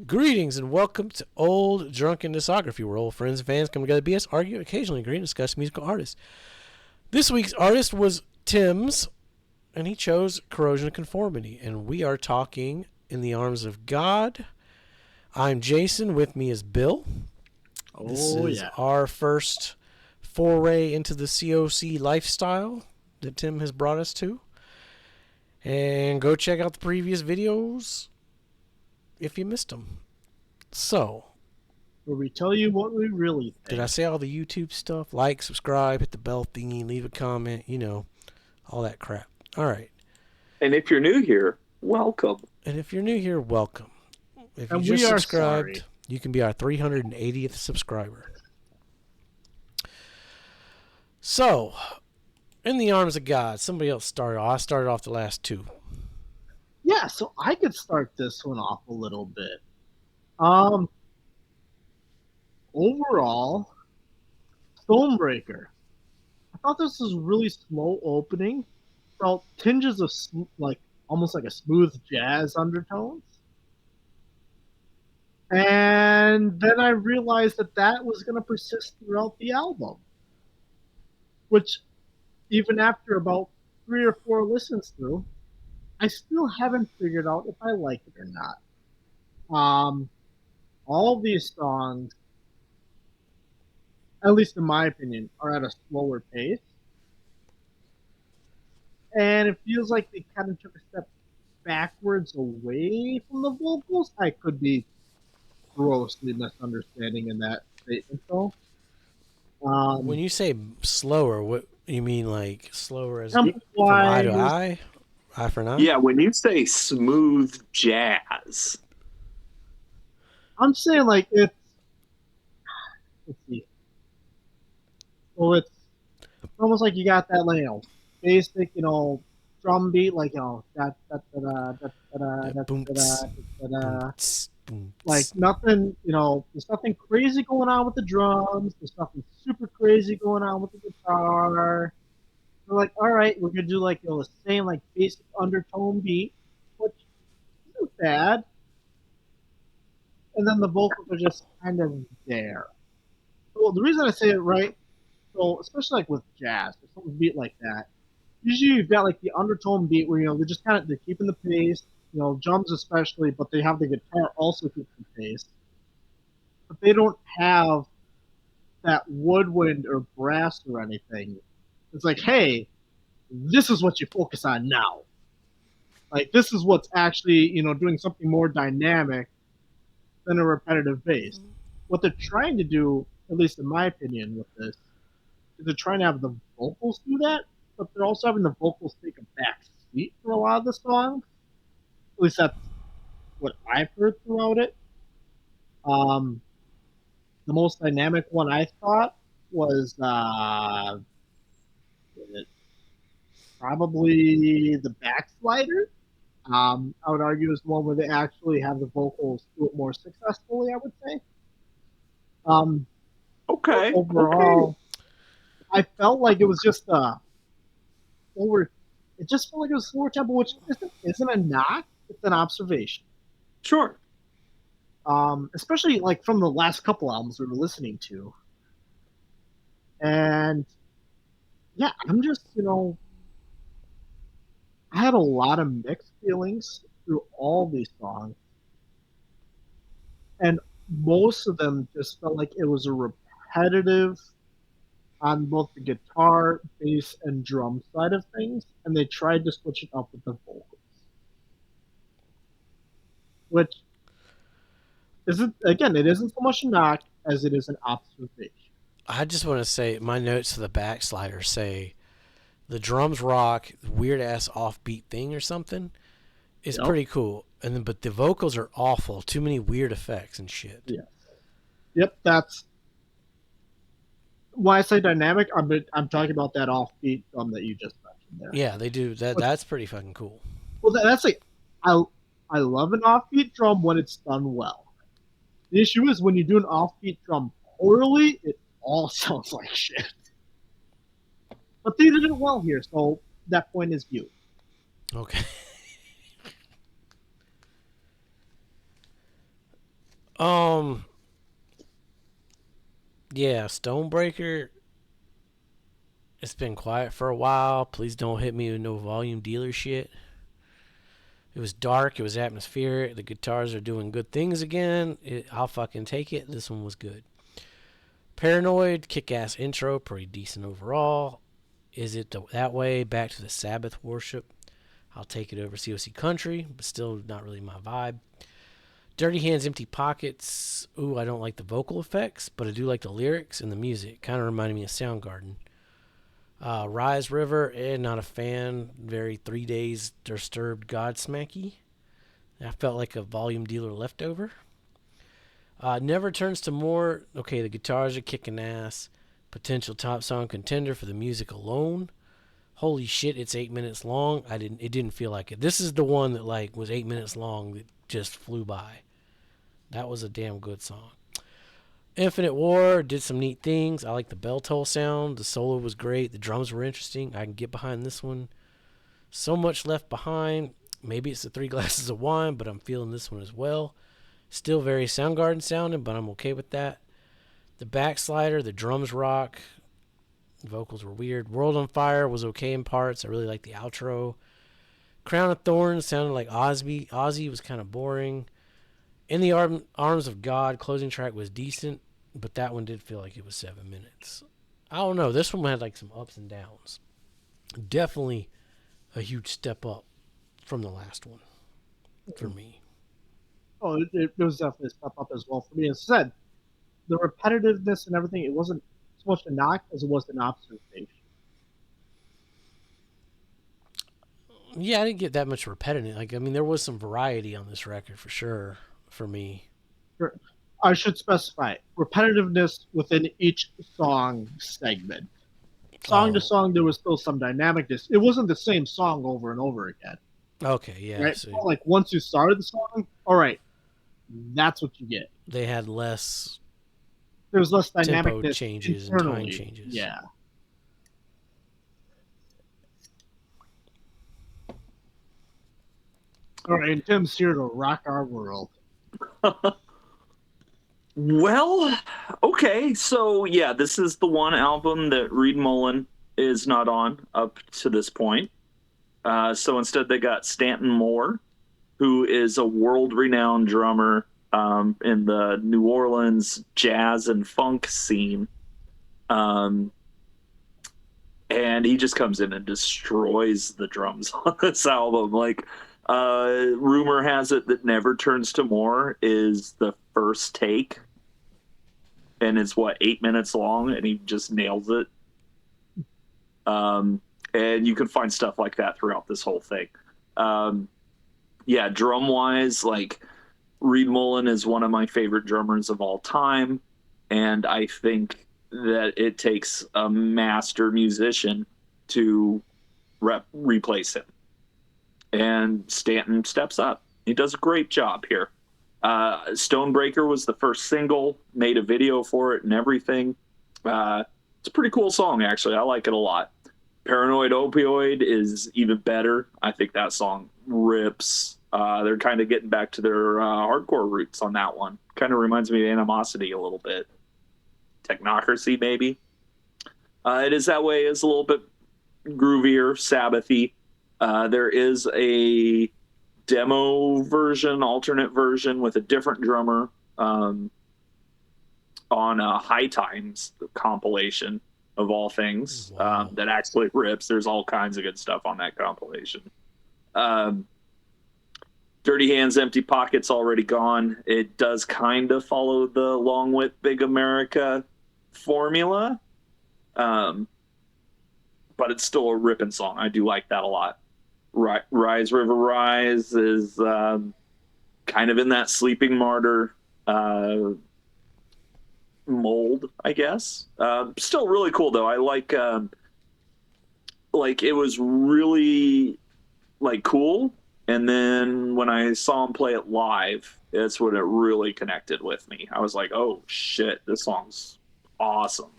Greetings and welcome to Old Drunken Discography, where old friends and fans come together, BS, argue, occasionally agree, and discuss musical artists. This week's artist was Tim's, and he chose Corrosion of Conformity, and we are talking In the Arms of God. I'm Jason, with me is Bill. This is our first foray into the COC lifestyle that Tim has brought us to. And go check out the previous videos if you missed them. So, where we tell you what we really think. Did I say all the YouTube stuff? Like, subscribe, hit the bell thingy, leave a comment, all that crap. All right. And if you're new here, welcome. If you just subscribed, you can be our 380th subscriber. So, In the Arms of God. Somebody else started off. I started off the last two. Yeah, so I could start this one off a little bit. Overall, Stonebreaker. I thought this was really slow opening. Felt tinges of almost like a smooth jazz undertones. And then I realized that was going to persist throughout the album. Which, even after about 3 or 4 listens through, I still haven't figured out if I like it or not. All of these songs, at least in my opinion, are at a slower pace. And it feels like they kind of took a step backwards away from the vocals. I could be grossly misunderstanding in that statement, though. When you say slower, what you mean, like slower as from eye to eye? Eye for an eye? Yeah, when you say smooth jazz. I'm saying like it's... Let's see. So it's almost like you got that, like, basic, drum beat, like, like nothing, there's nothing crazy going on with the drums. There's nothing super crazy going on with the guitar. We're like, all right, we're gonna do like the same like basic undertone beat, which isn't bad. And then the vocals are just kind of there. So the reason I say it right, so especially like with jazz or something beat like that, usually you've got like the undertone beat where they're just they're keeping the pace, drums especially, but they have the guitar also keep the pace. But they don't have that woodwind or brass or anything. It's like, hey, this is what you focus on now. Like, this is what's actually, doing something more dynamic than a repetitive bass. What they're trying to do, at least in my opinion with this, is they're trying to have the vocals do that, but they're also having the vocals take a back seat for a lot of the songs. At least that's what I've heard throughout it. The most dynamic one I thought was probably the Backslider. I would argue is the one where they actually have the vocals do it more successfully, I would say. Okay. Overall, okay. I felt like it was just it just felt like it was slower tempo, which isn't a knock, it's an observation. Sure. Especially like from the last couple albums we were listening to. And yeah, I'm just, I had a lot of mixed feelings through all these songs. And most of them just felt like it was a repetitive on both the guitar, bass, and drum side of things. And they tried to switch it up with the vocals. Which isn't, again, it isn't so much a knock as it is an observation. I just want to say, my notes to the Backslider say the drums rock, weird ass offbeat thing or something is pretty cool. But the vocals are awful. Too many weird effects and shit. Yeah. Yep, that's why I say dynamic. I'm talking about that offbeat drum that you just mentioned there. Yeah, they do. That's pretty fucking cool. Well, that's like, I love an offbeat drum when it's done well. The issue is when you do an offbeat drum poorly, it all sounds like shit. But they did it well here, so that point is viewed. Okay. Yeah, Stonebreaker. It's been quiet for a while. Please don't hit me with no volume dealer shit. It was dark. It was atmospheric. The guitars are doing good things again. I'll fucking take it. This one was good. Paranoid, kick-ass intro, pretty decent overall. Is it that way? Back to the Sabbath worship. I'll take it over COC Country, but still not really my vibe. Dirty Hands, Empty Pockets. Ooh, I don't like the vocal effects, but I do like the lyrics and the music. Kind of reminded me of Soundgarden. Rise River, not a fan. Very 3 Days Disturbed Godsmacky. I felt like a volume dealer leftover. Never Turns to More. Okay, the guitars are kicking ass. Potential top song contender for the music alone. Holy shit, it's 8 minutes long. It didn't feel like it. This is the one that like was 8 minutes long that just flew by. That was a damn good song. Infinite War did some neat things. I like the bell toll sound. The solo was great. The drums were interesting. I can get behind this one. So Much Left Behind. Maybe it's the 3 glasses of wine, but I'm feeling this one as well. Still very Soundgarden sounding, but I'm okay with that. The Backslider, the drums rock. The vocals were weird. World on Fire was okay in parts. I really liked the outro. Crown of Thorns sounded like Ozzy. Ozzy was kind of boring. In the Arms of God, closing track was decent, but that one did feel like it was 7 minutes. I don't know. This one had like some ups and downs. Definitely a huge step up from the last one for me. Oh, it was definitely a step up as well for me. As I said, the repetitiveness and everything, it wasn't so much a knock as it was an observation. Yeah, I didn't get that much repetitive. Like, I mean, there was some variety on this record for sure for me. I should specify repetitiveness within each song segment. Song to song, there was still some dynamicness. It wasn't the same song over and over again. Okay, yeah. Right? So, like, once you started the song, all right, that's what you get. They had less. There was less tempo dynamicness changes internally. and time changes. Yeah. All right, and Tim's here to rock our world. Well, okay, so yeah, this is the one album that Reed Mullen is not on up to this point. So instead, they got Stanton Moore, who is a world-renowned drummer in the New Orleans jazz and funk scene. And he just comes in and destroys the drums on this album. Like, rumor has it that Never Turns to More is the first take. And it's, 8 minutes long, and he just nails it. And you can find stuff like that throughout this whole thing. Yeah, drum-wise, like, Reed Mullen is one of my favorite drummers of all time, and I think that it takes a master musician to replace him. And Stanton steps up. He does a great job here. Stonebreaker was the first single, made a video for it and everything. It's a pretty cool song, actually. I like it a lot. Paranoid Opioid is even better. I think that song rips. They're kind of getting back to their hardcore roots on that one. Kind of reminds me of Animosity a little bit. Technocracy, maybe. It Is That Way is a little bit groovier, Sabbathy. There is a demo version, alternate version with a different drummer on a High Times compilation of all things. Wow. That actually rips. There's all kinds of good stuff on that compilation. Dirty Hands, Empty Pockets already gone. It does kind of follow the Long with Big America formula, but it's still a ripping song. I do like that a lot. Rise River Rise is kind of in that Sleeping Martyr mold, I guess. Still really cool though. I like it was really cool, and then when I saw him play it live, that's when it really connected with me. I was like, oh shit, this song's awesome.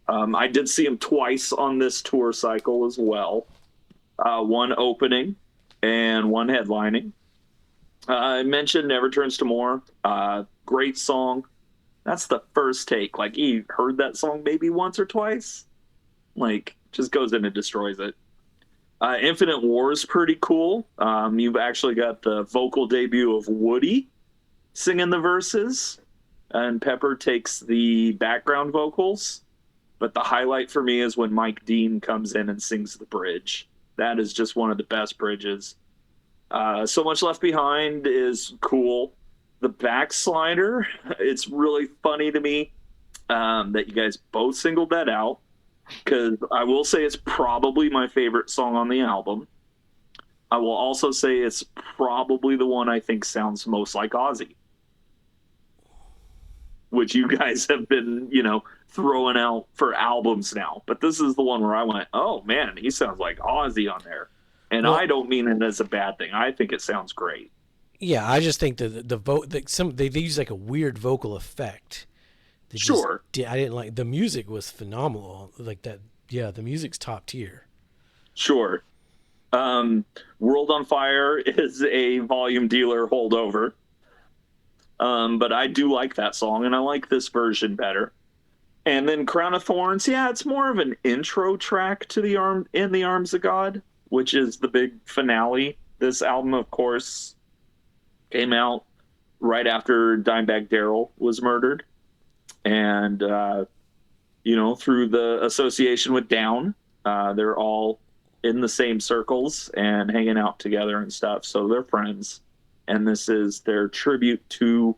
I did see him twice on this tour cycle as well. One opening and one headlining. I mentioned Never Turns to More. Great song. That's the first take. Like, you heard that song maybe once or twice. Like, just goes in and destroys it. Infinite War is pretty cool. You've actually got the vocal debut of Woody singing the verses, and Pepper takes the background vocals. But the highlight for me is when Mike Dean comes in and sings the bridge. That is just one of the best bridges. So Much Left Behind is cool. The Backslider, it's really funny to me that you guys both singled that out, because I will say it's probably my favorite song on the album. I will also say it's probably the one I think sounds most like Ozzy, which you guys have been, throwing out for albums now. But this is the one where I went, oh man, he sounds like Ozzy on there. And Well, I don't mean it as a bad thing. I think it sounds great. Yeah, I just think that they use like a weird vocal effect. Sure. I didn't like the music was phenomenal. Like that, yeah, the music's top tier. Sure. World on Fire is a Volume Dealer holdover. But I do like that song, and I like this version better. And then Crown of Thorns, yeah, it's more of an intro track to In the Arms of God, which is the big finale. This album, of course, came out right after Dimebag Darrell was murdered. And, through the association with Down, they're all in the same circles and hanging out together and stuff. So they're friends. And this is their tribute to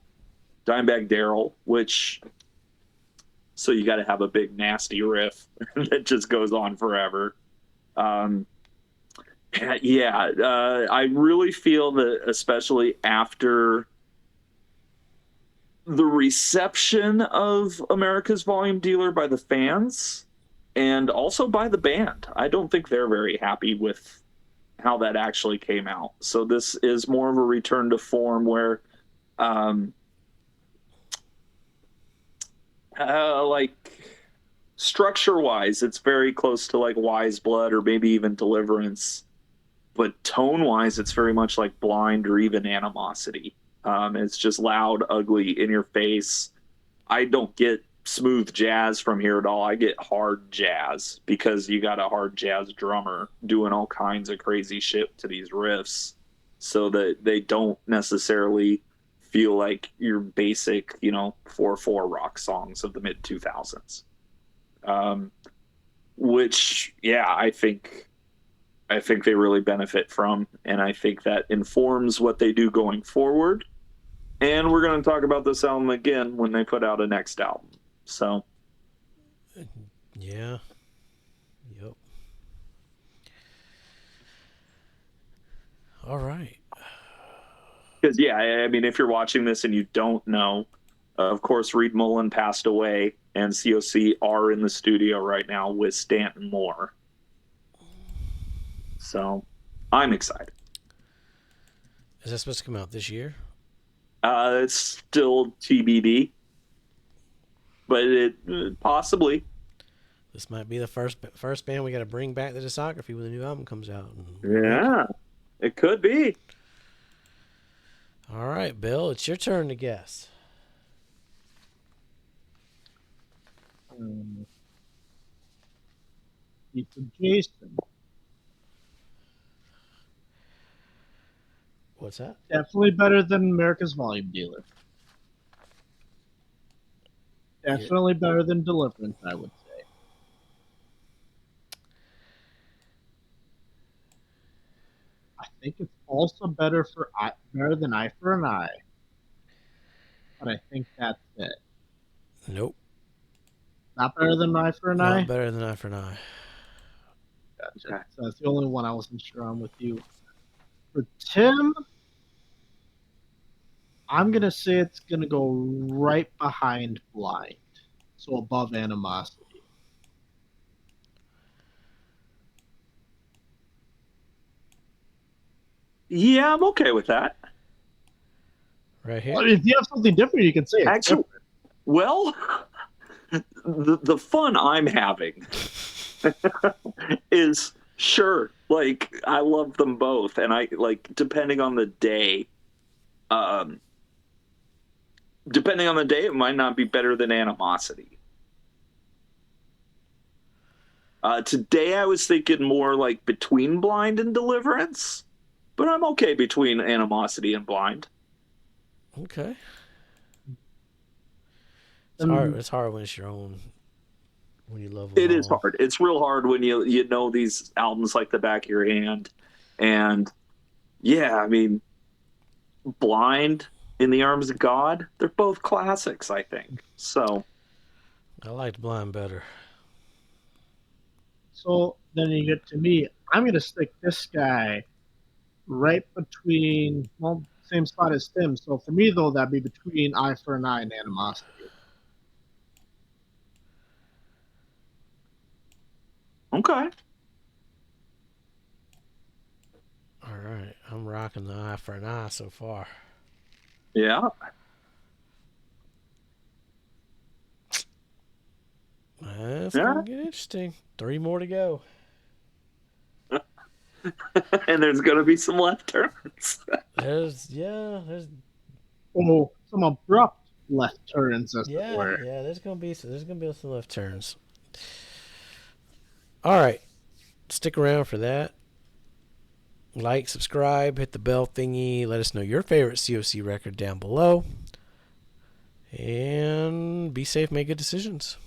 Dimebag Darrell, so you got to have a big nasty riff that just goes on forever. I really feel that, especially after the reception of America's Volume Dealer by the fans and also by the band, I don't think they're very happy with how that actually came out. So this is more of a return to form where structure wise, it's very close to like Wise Blood or maybe even Deliverance, but tone wise, it's very much like Blind or even Animosity. It's just loud, ugly, in your face. I don't get smooth jazz from here at all. I get hard jazz because you got a hard jazz drummer doing all kinds of crazy shit to these riffs, so that they don't necessarily feel like your basic, 4/4 rock songs of the mid 2000s. Which, yeah, I think they really benefit from, and I think that informs what they do going forward. And we're going to talk about this album again when they put out a next album. So, yeah, yep. All right. because yeah, I mean, if you're watching this and you don't know, of course, Reed Mullen passed away, and COC are in the studio right now with Stanton Moore. So, I'm excited. Is that supposed to come out this year? It's still TBD, but it possibly. This might be the first band we got to bring back the discography when the new album comes out. Yeah, it could be. All right, Bill, it's your turn to guess. It's Jason. What's that? Definitely better than America's Volume Dealer. Definitely better than Deliverance, I would say. I think it's also better than Eye for an Eye. But I think that's it. Nope. Not better than Eye for an Eye? Not better than Eye for an Eye. Gotcha. Okay. So that's the only one I wasn't sure on with you. For Tim, I'm going to say it's going to go right behind Blind. So above Animosity. Yeah, I'm okay with that. Right here? Well, if you have something different, you can say it. Actually, well, the fun I'm having is, sure, like, I love them both, and I, like, depending on the day, Um, Depending on the day, it might not be better than Animosity. Today, I was thinking more like between Blind and Deliverance, but I'm okay between Animosity and Blind. Okay. It's And hard. It's hard when it's your own. When you love them It is all. hard. It's real hard when you know these albums like the back of your hand, and yeah, I mean, Blind, In the Arms of God, they're both classics, I think. So I liked Blind better. so then you get to me. I'm gonna stick this guy right between, well, same spot as Tim. So for me though, that'd be between Eye for an Eye and Animosity. okay, All right, I'm rocking the Eye for an Eye so far. yeah, That's yeah, gonna get interesting. 3 more to go. and there's gonna be some left turns. There's Oh, some abrupt left turns, as it yeah, were. yeah. There's gonna be some left turns. All right, stick around for that. Like, subscribe, hit the bell thingy. Let us know your favorite COC record down below. And be safe, make good decisions.